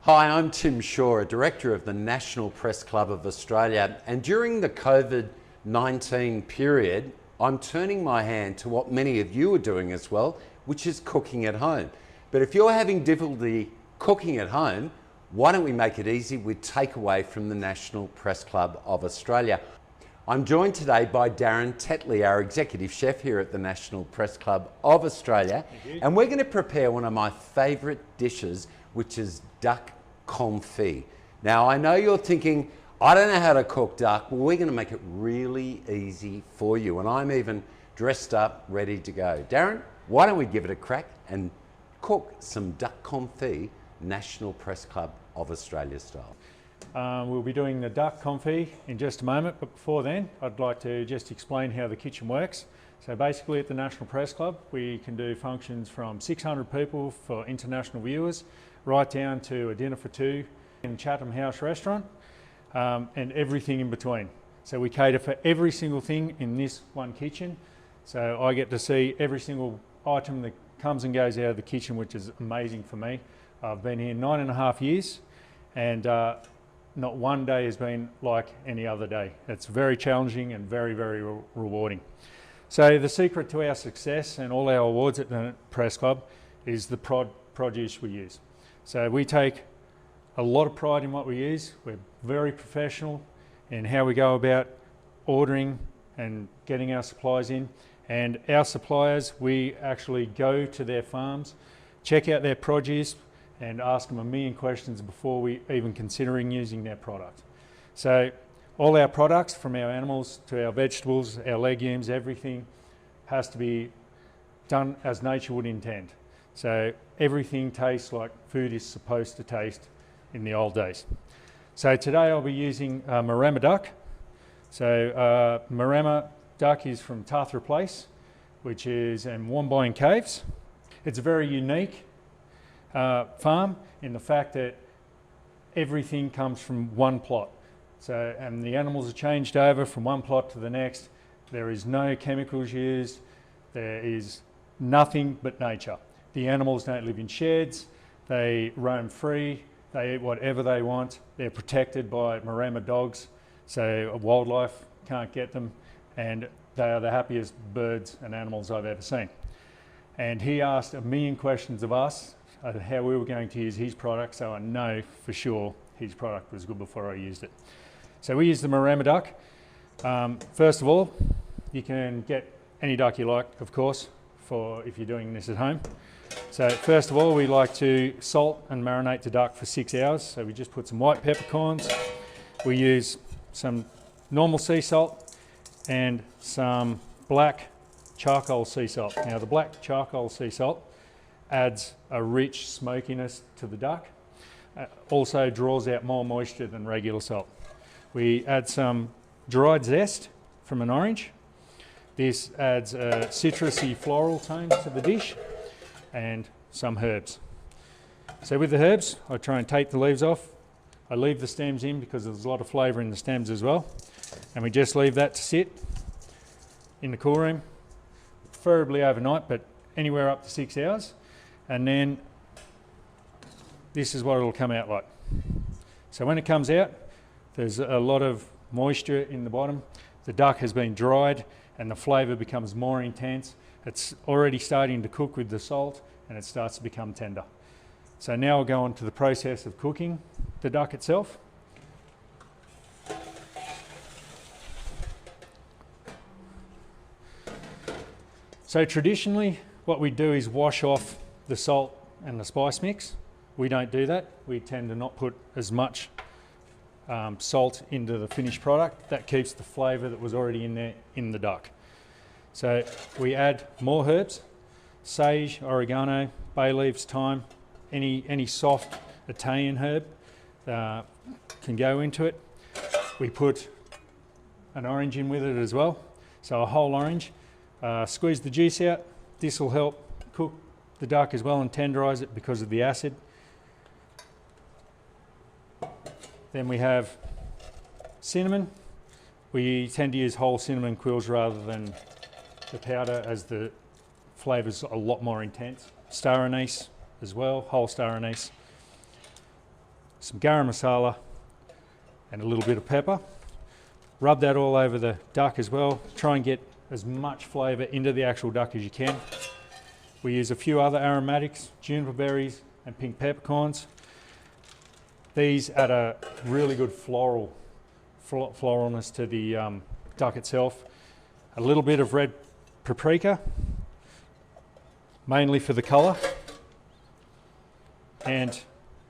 Hi, I'm Tim Shaw, Director of the National Press Club of Australia, and during the COVID-19 period, I'm turning my hand to what many of you are doing as well, which is cooking at home. But if you're having difficulty cooking at home, why don't we make it easy with takeaway from the National Press Club of Australia? I'm joined today by Daren Tetley, our Executive Chef here at the National Press Club of Australia, and we're going to prepare one of my favourite dishes, which is duck confit. Now, I know you're thinking, I don't know how to cook duck. Well, we're going to make it really easy for you, and I'm even dressed up, ready to go. Daren, why don't we give it a crack and cook some duck confit, National Press Club of Australia style. We'll be doing the duck confit in just a moment, but before then I'd like to just explain how the kitchen works. So basically at the National Press Club we can do functions from 600 people for international viewers right down to a dinner for two in Chatham House Restaurant, and everything in between. So we cater for every single thing in this one kitchen. So I get to see every single item that comes and goes out of the kitchen, which is amazing for me. I've been here 9.5 years and not one day has been like any other day. It's very challenging and very, very rewarding. So the secret to our success and all our awards at the Press Club is the produce we use. So we take a lot of pride in what we use. We're very professional in how we go about ordering and getting our supplies in. And our suppliers, we actually go to their farms, check out their produce, and ask them a million questions before we even considering using their product. So all our products, from our animals to our vegetables, our legumes, everything has to be done as nature would intend. So everything tastes like food is supposed to taste in the old days. So today I'll be using Marama duck. So Marama duck is from Tathra Place, which is in Wombai Caves. It's a very unique farm in the fact that everything comes from one plot. So, and the animals are changed over from one plot to the next. There is no chemicals used. There is nothing but nature. The animals don't live in sheds. They roam free. They eat whatever they want. They're protected by Marama dogs, so wildlife can't get them, and they are the happiest birds and animals I've ever seen. And he asked a million questions of us how we were going to use his product, so I know for sure his product was good before I used it. So we use the Marama duck. First of all, you can get any duck you like, of course, for if you're doing this at home. So first of all, we like to salt and marinate the duck for 6 hours. So we just put some white peppercorns. We use some normal sea salt and some black charcoal sea salt. Now the black charcoal sea salt adds a rich smokiness to the duck, also draws out more moisture than regular salt. We add some dried zest from an orange. This adds a citrusy floral tone to the dish, and some herbs. So with the herbs, I try and take the leaves off. I leave the stems in because there's a lot of flavour in the stems as well, and we just leave that to sit in the cool room, preferably overnight, but anywhere up to 6 hours. And then this is what it'll come out like. So when it comes out, there's a lot of moisture in the bottom. The duck has been dried and the flavour becomes more intense. It's already starting to cook with the salt and it starts to become tender. So now we'll go on to the process of cooking the duck itself. So traditionally what we do is wash off the salt and the spice mix. We don't do that. We tend to not put as much salt into the finished product. That keeps the flavour that was already in there in the duck. So we add more herbs, sage, oregano, bay leaves, thyme, any soft Italian herb can go into it. We put an orange in with it as well, so a whole orange. Squeeze the juice out. This will help cook the duck as well and tenderise it because of the acid. Then we have cinnamon. We tend to use whole cinnamon quills rather than the powder, as the flavour's a lot more intense. Star anise as well, whole star anise. some garam masala and a little bit of pepper. Rub that all over the duck as well. Try and get as much flavour into the actual duck as you can. We use a few other aromatics, juniper berries and pink peppercorns. These add a really good floralness to the duck itself. A little bit of red paprika, mainly for the colour. And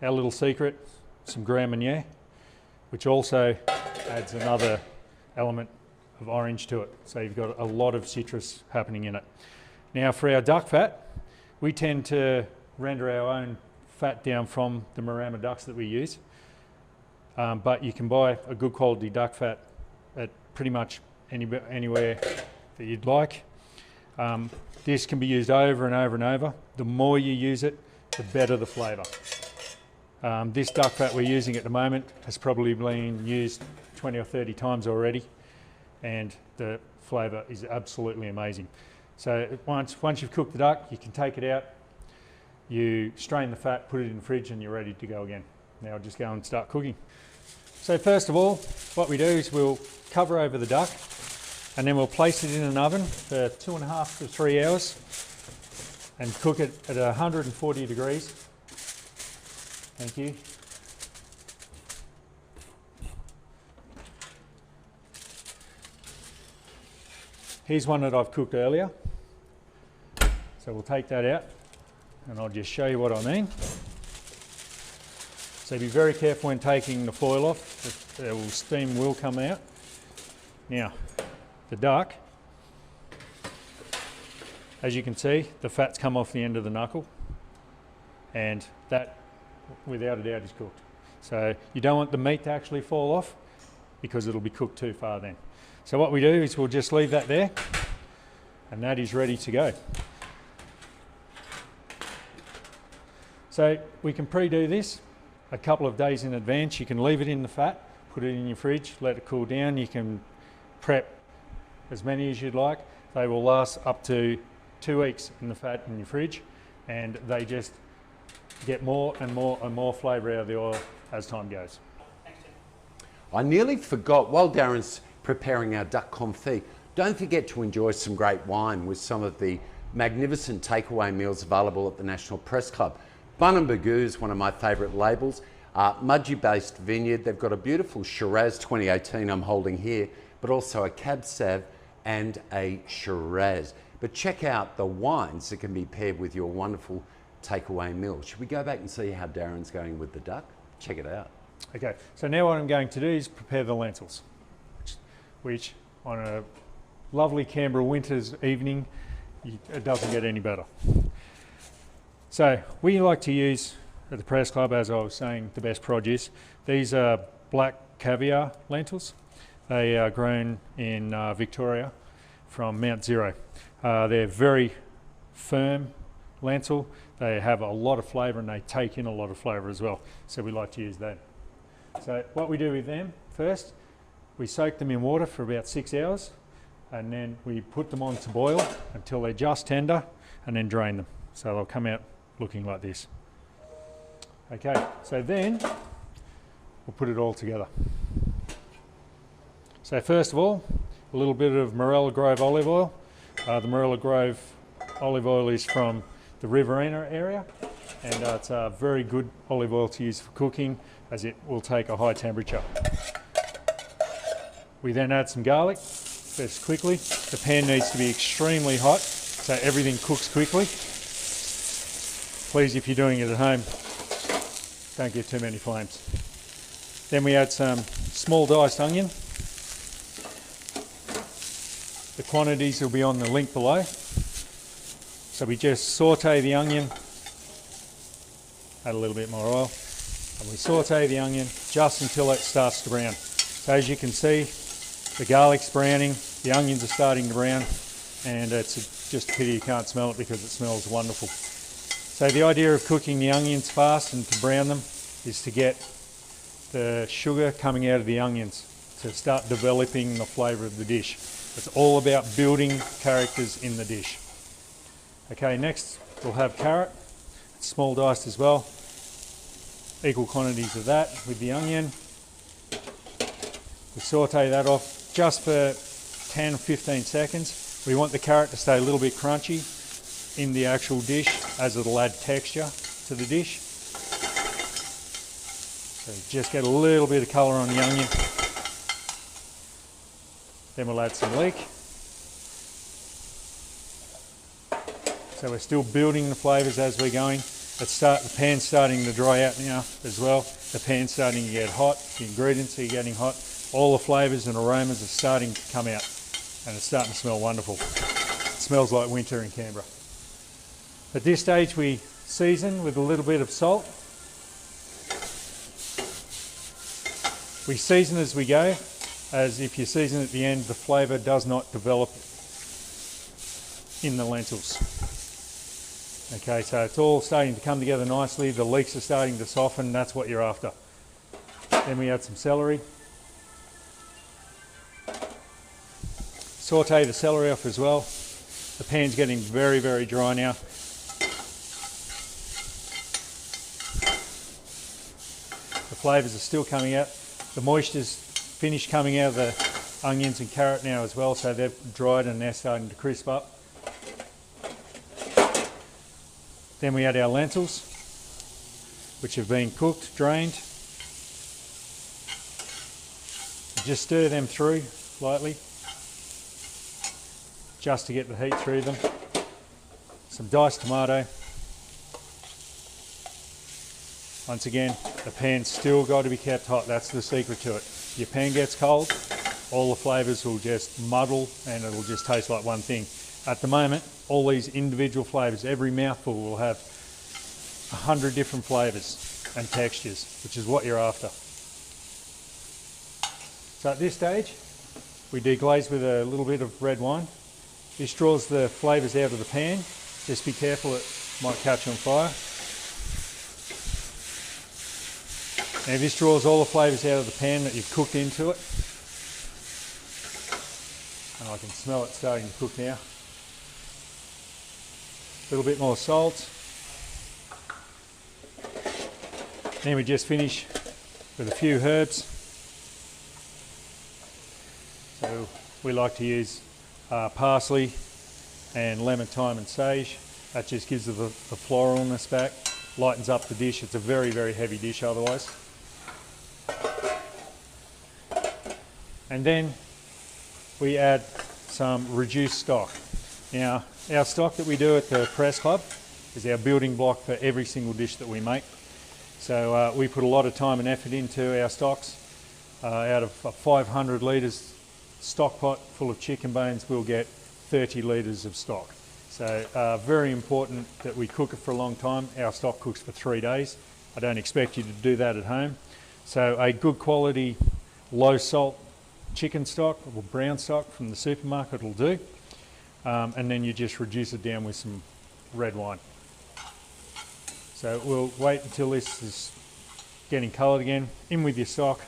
our little secret, some Grand Marnier, which also adds another element of orange to it. So you've got a lot of citrus happening in it. Now for our duck fat, we tend to render our own fat down from the Marama ducks that we use. But you can buy a good quality duck fat at pretty much anywhere that you'd like. This can be used over and over and over. The more you use it, the better the flavour. This duck fat we're using at the moment has probably been used 20 or 30 times already, and the flavour is absolutely amazing. So once you've cooked the duck, you can take it out, you strain the fat, put it in the fridge, and you're ready to go again. Now I'll just go and start cooking. So first of all, what we do is we'll cover over the duck, and then we'll place it in an oven for 2.5 to 3 hours and cook it at 140 degrees. Thank you. Here's one that I've cooked earlier. So we'll take that out and I'll just show you what I mean. So be very careful when taking the foil off, the steam will come out. Now, the duck, as you can see, the fat's come off the end of the knuckle, and that, without a doubt, is cooked. So you don't want the meat to actually fall off because it'll be cooked too far then. So what we do is we'll just leave that there, and that is ready to go. So we can pre-do this a couple of days in advance. You can leave it in the fat, put it in your fridge, let it cool down. You can prep as many as you'd like. They will last up to 2 weeks in the fat in your fridge, and they just get more and more and more flavour out of the oil as time goes. I nearly forgot, while Daren's preparing our duck confit, don't forget to enjoy some great wine with some of the magnificent takeaway meals available at the National Press Club. Bun and Bagoo is one of my favourite labels. Mudgee-based vineyard. They've got a beautiful Shiraz 2018 I'm holding here, but also a Cab Sav and a Shiraz. But check out the wines that can be paired with your wonderful takeaway meal. Should we go back and see how Daren's going with the duck? Check it out. Okay, so now what I'm going to do is prepare the lentils, which on a lovely Canberra winter's evening, it doesn't get any better. So we like to use at the Press Club, as I was saying, the best produce. These are black caviar lentils. They are grown in Victoria from Mount Zero. They're very firm lentil. They have a lot of flavour and they take in a lot of flavour as well. So we like to use that. So what we do with them, first, we soak them in water for about 6 hours, and then we put them on to boil until they're just tender, and then drain them. So they'll come out looking like this. Okay, so then we'll put it all together. So first of all, a little bit of Morella Grove olive oil. The Morella Grove olive oil is from the Riverina area, and it's a very good olive oil to use for cooking, as it will take a high temperature. We then add some garlic, first quickly. The pan needs to be extremely hot so everything cooks quickly. Please, if you're doing it at home, don't get too many flames. Then we add some small diced onion. The quantities will be on the link below. So we just saute the onion, add a little bit more oil, and we saute the onion just until it starts to brown. So as you can see, the garlic's browning, the onions are starting to brown, and it's just a pity you can't smell it because it smells wonderful. So the idea of cooking the onions fast and to brown them is to get the sugar coming out of the onions to start developing the flavour of the dish. It's all about building characters in the dish. Okay, next we'll have carrot, it's small diced as well. equal quantities of that with the onion. We saute that off just for 10 or 15 seconds. We want the carrot to stay a little bit crunchy in the actual dish, as it'll add texture to the dish. So just get a little bit of colour on the onion. Then we'll add some leek. So we're still building the flavours as we're going. The pan's starting to dry out now as well. The pan's starting to get hot. The ingredients are getting hot. All the flavours and aromas are starting to come out, and it's starting to smell wonderful. It smells like winter in Canberra. At this stage we season with a little bit of salt. We season as we go, as if you season at the end, the flavour does not develop in the lentils. Okay, so it's all starting to come together nicely. The leeks are starting to soften. That's what you're after. Then we add some celery. Saute the celery off as well. The pan's getting very, very dry now. The flavours are still coming out. The moisture's finished coming out of the onions and carrot now as well, so they've dried and they're starting to crisp up. Then we add our lentils, which have been cooked, drained. Just stir them through lightly, just to get the heat through them. Some diced tomato. Once again, the pan's still got to be kept hot. That's the secret to it. Your pan gets cold, all the flavours will just muddle and it'll just taste like one thing. At the moment, all these individual flavours, every mouthful will have 100 different flavours and textures, which is what you're after. So at this stage, we deglaze with a little bit of red wine. This draws the flavours out of the pan. Just be careful, it might catch on fire. Now this draws all the flavours out of the pan that you've cooked into it. And I can smell it starting to cook now. A little bit more salt. Then we just finish with a few herbs. So we like to use parsley and lemon, thyme and sage. That just gives the floralness back, lightens up the dish. It's a very, very heavy dish otherwise. And then we add some reduced stock. Now, our stock that we do at the Press Club is our building block for every single dish that we make. So we put a lot of time and effort into our stocks. Out of a 500 litres stock pot full of chicken bones, we'll get 30 litres of stock. So very important that we cook it for a long time. Our stock cooks for 3 days. I don't expect you to do that at home. So a good quality, low salt chicken stock or brown stock from the supermarket will do. And then you just reduce it down with some red wine. So we'll wait until this is getting coloured again. In with your stock.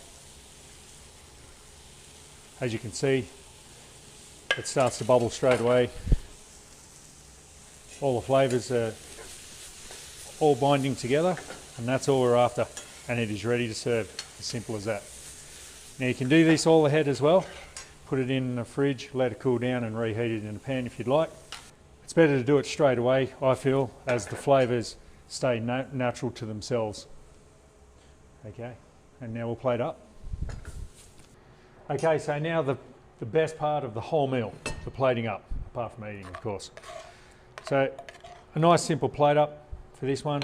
As you can see, it starts to bubble straight away. All the flavours are all binding together, and that's all we're after. And it is ready to serve, as simple as that. Now you can do this all ahead as well. Put it in the fridge, let it cool down and reheat it in a pan if you'd like. It's better to do it straight away, I feel, as the flavours stay natural to themselves. Okay, and now we'll plate up. Okay, so now the best part of the whole meal, the plating up, apart from eating, of course. So a nice simple plate up for this one.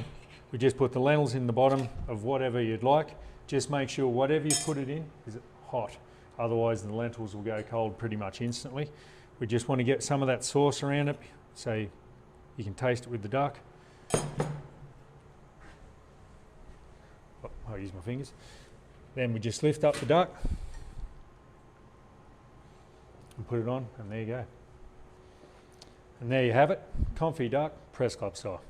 We just put the lentils in the bottom of whatever you'd like. Just make sure whatever you put it in is hot. Otherwise the lentils will go cold pretty much instantly. We just want to get some of that sauce around it so you can taste it with the duck. Oh, I'll use my fingers. Then we just lift up the duck and put it on, and there you go. And there you have it, Confit duck, Press Club style.